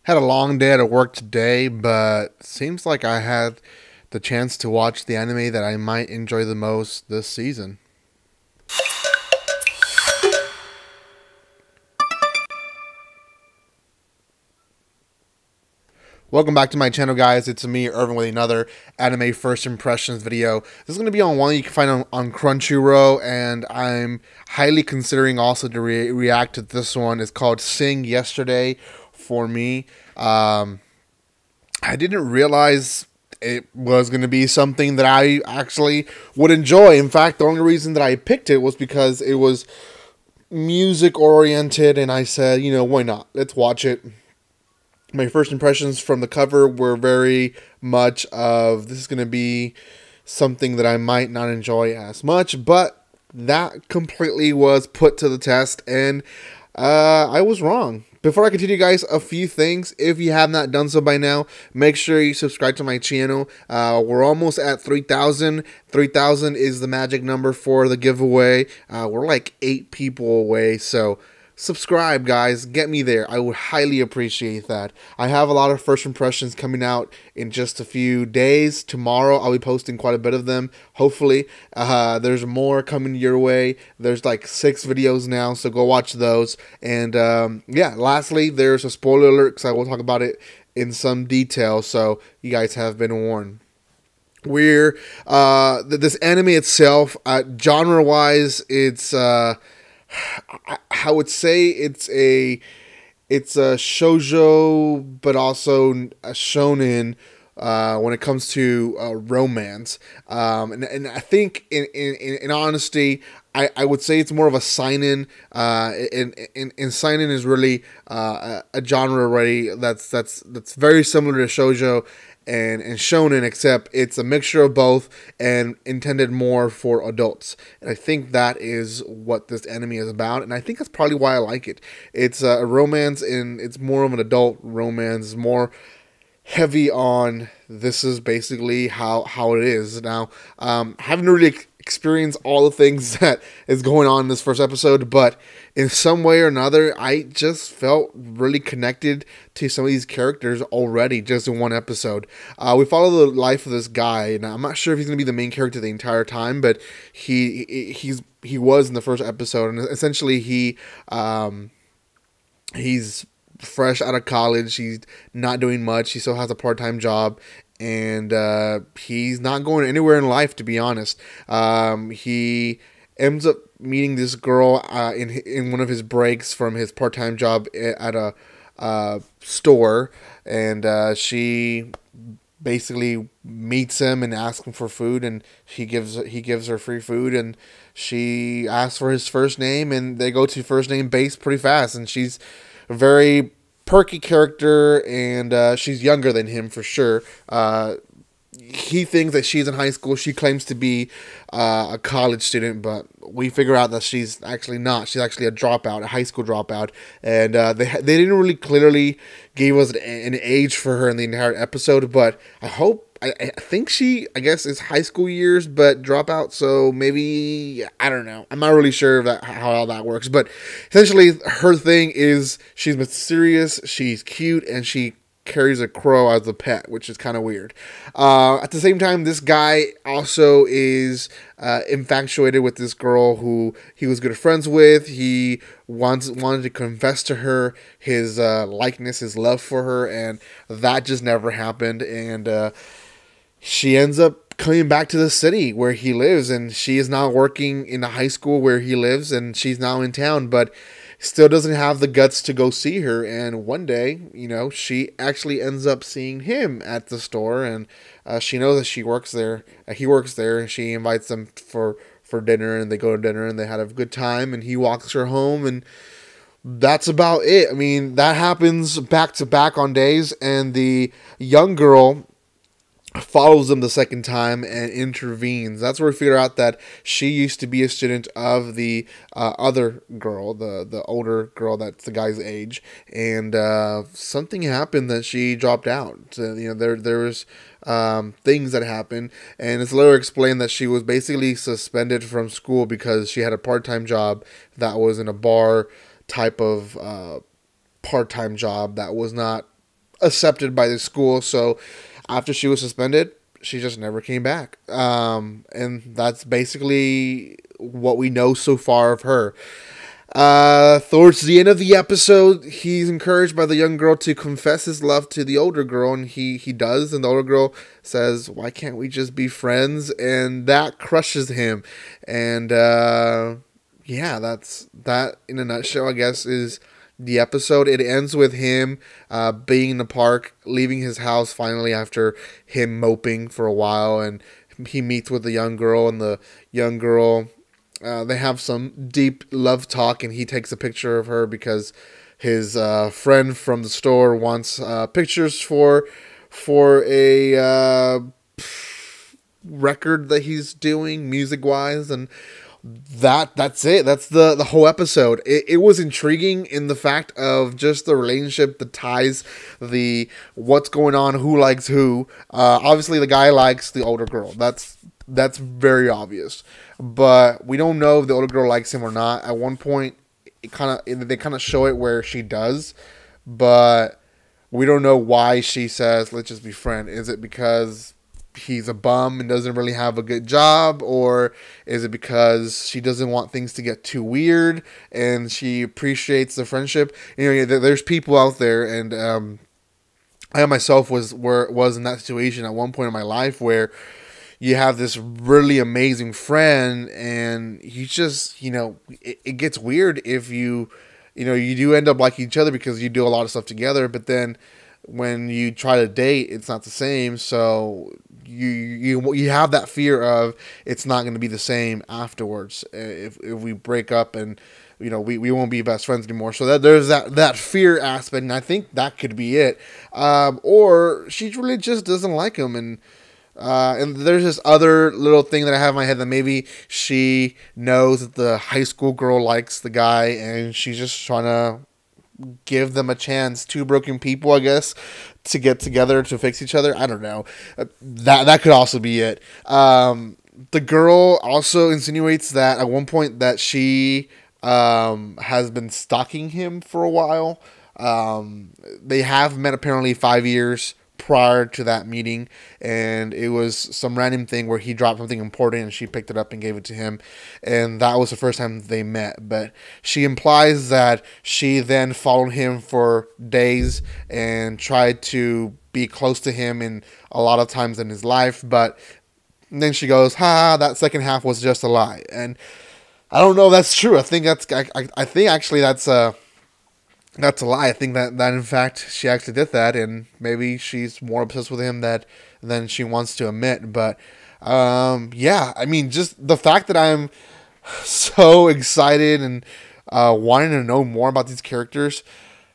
Had a long day at work today, but seems like I had the chance to watch the anime that I might enjoy the most this season. Welcome back to my channel, guys. It's me, Irvin, with another anime first impressions video. This is going to be on one you can find on Crunchyroll, and I'm highly considering also to react to this one. It's called Sing Yesterday for me. I didn't realize it was going to be something that I actually would enjoy. In fact, the only reason that I picked it was because it was music oriented, and I said, you know, why not? Let's watch it. My first impressions from the cover were very much of this is going to be something that I might not enjoy as much, but that completely was put to the test, and I was wrong. Before I continue, guys, a few things. If you have not done so by now, make sure you subscribe to my channel. We're almost at 3,000. 3,000 is the magic number for the giveaway. We're like 8 people away, so subscribe, guys. Get me there. I would highly appreciate that. I have a lot of first impressions coming out in just a few days. Tomorrow, I'll be posting quite a bit of them, hopefully. There's more coming your way. There's like 6 videos now, so go watch those. And yeah, lastly, there's a spoiler alert, because I will talk about it in some detail, so you guys have been warned. We're this anime itself, genre-wise, it's I would say it's a shoujo, but also a shonen when it comes to romance. And I think in honesty, I would say it's more of a seinen. And seinen is really a genre already that's very similar to shoujo and shonen, except it's a mixture of both and intended more for adults. And I think that is what this anime is about, and I think that's probably why I like it. It's a romance, and it's more of an adult romance, more heavy on this is basically how it is. Now, haven't really experienced all the things that is going on in this first episode, but in some way or another, I just felt really connected to some of these characters already just in one episode. We follow the life of this guy, and I'm not sure if he's going to be the main character the entire time, but he was in the first episode, and essentially he's fresh out of college. He's not doing much. He still has a part-time job, and he's not going anywhere in life, to be honest. He ends up meeting this girl in one of his breaks from his part-time job at a store, and she basically meets him and asks him for food, and he gives her free food, and she asks for his first name, and they go to first name base pretty fast, and she's a very perky character, and she's younger than him for sure. He thinks that she's in high school. She claims to be a college student, but we figure out that she's actually not. She's actually a dropout, a high school dropout, and they didn't really clearly give us an age for her in the entire episode, but I think she, I guess, is high school years, but dropout, so maybe, I don't know. I'm not really sure how all that works, but essentially, her thing is she's mysterious, she's cute, and she carries a crow as a pet, which is kind of weird. At the same time, this guy also is infatuated with this girl who he was good friends with. He wanted to confess to her his likeness, his love for her, and that just never happened, and she ends up coming back to the city where he lives, and she is now working in the high school where he lives, and she's now in town, but still doesn't have the guts to go see her. And one day, you know, she actually ends up seeing him at the store, and she knows that he works there, and she invites them for dinner, and they go to dinner, and they had a good time, and he walks her home, and that's about it. I mean, that happens back to back on days, and the young girl follows them the second time and intervenes. That's where we figure out that she used to be a student of the other girl, the older girl that's the guy's age, and something happened that she dropped out. You know, there was things that happened, and it's later explained that she was basically suspended from school because she had a part-time job that was in a bar type of part-time job that was not accepted by the school. So after she was suspended, she just never came back. And that's basically what we know so far of her. Towards the end of the episode, he's encouraged by the young girl to confess his love to the older girl, and he does, and the older girl says, "Why can't we just be friends?" And that crushes him. And yeah, that's that in a nutshell, I guess, is the episode. It ends with him being in the park, leaving his house finally after him moping for a while, and he meets with the young girl, and the young girl, they have some deep love talk, and he takes a picture of her because his friend from the store wants pictures for a record that he's doing music wise, and that's it. That's the whole episode. It was intriguing in the fact of just the relationship, the ties, the what's going on, who likes who. Obviously, the guy likes the older girl. That's very obvious. But we don't know if the older girl likes him or not. At one point, they kind of show it where she does, but we don't know why she says, "Let's just be friends." Is it because he's a bum and doesn't really have a good job, or is it because she doesn't want things to get too weird and she appreciates the friendship? You know, there's people out there, and I myself was in that situation at one point in my life where you have this really amazing friend, and you just, it gets weird if you do end up liking each other because you do a lot of stuff together, but then when you try to date, it's not the same. So you have that fear of it's not going to be the same afterwards if we break up, and we won't be best friends anymore. So that there's that fear aspect, and I think that could be it. Or she really just doesn't like him, and there's this other little thing that I have in my head that maybe she knows that the high school girl likes the guy, and she's just trying to give them a chance. Two broken people, I guess, to get together to fix each other. I don't know. That could also be it. The girl also insinuates that at one point that she has been stalking him for a while. They have met apparently 5 years prior to that meeting, and it was some random thing where he dropped something important and she picked it up and gave it to him, and that was the first time they met. But she implies that she then followed him for days and tried to be close to him in a lot of times in his life, but then she goes, that second half was just a lie. And I don't know if that's true. I think I think actually that's a lie. I think that in fact she actually did that, and maybe she's more obsessed with him than she wants to admit. But yeah, I mean, just the fact that I'm so excited and wanting to know more about these characters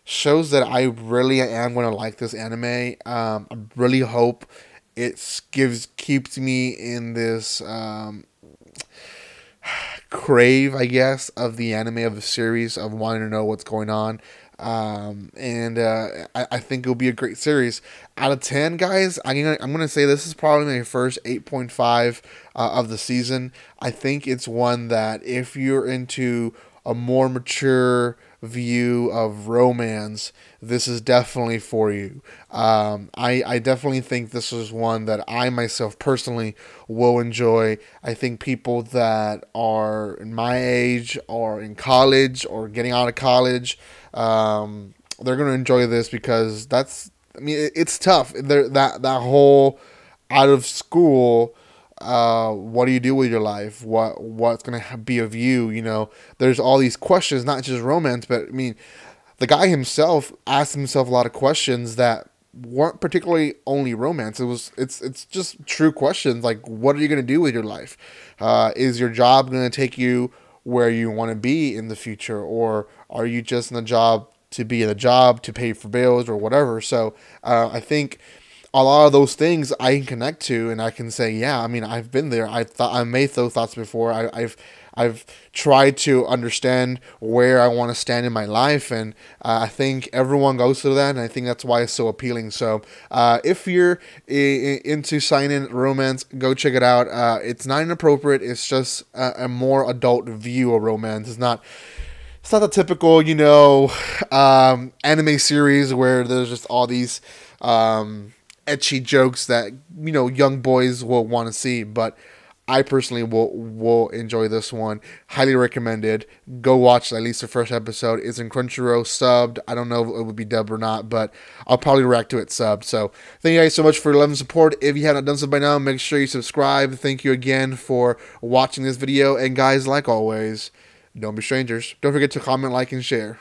shows that I really am going to like this anime. I really hope it keeps me in this crave, I guess, of the anime, of the series, of wanting to know what's going on. I think it'll be a great series. Out of 10, guys, I'm gonna say this is probably my first 8.5 of the season. I think it's one that if you're into a more mature view of romance, this is definitely for you. I definitely think this is one that I myself personally will enjoy. I think people that are in my age or in college or getting out of college, they're going to enjoy this because it's tough. That whole out of school, what do you do with your life? What's going to be of you? There's all these questions, not just romance, but I mean, the guy himself asked himself a lot of questions that weren't particularly only romance. It's just true questions like, what are you going to do with your life? Is your job going to take you where you want to be in the future, or are you just in a job to be in a job to pay for bills or whatever? So I think a lot of those things I can connect to, and I can say, yeah, I mean, I've been there. I made those thoughts before. I've tried to understand where I want to stand in my life, and I think everyone goes through that, and I think that's why it's so appealing. So if you're into seinen romance, go check it out. It's not inappropriate. It's just a more adult view of romance. It's not it's not the typical, anime series where there's just all these etchy jokes that, young boys will want to see. But I personally will enjoy this one. Highly recommended. Go watch at least the first episode. It's in Crunchyroll, subbed. I don't know if it would be dubbed or not, but I'll probably react to it subbed. So thank you guys so much for your love and support. If you haven't done so by now, make sure you subscribe. Thank you again for watching this video. And guys, like always, don't be strangers. Don't forget to comment, like, and share.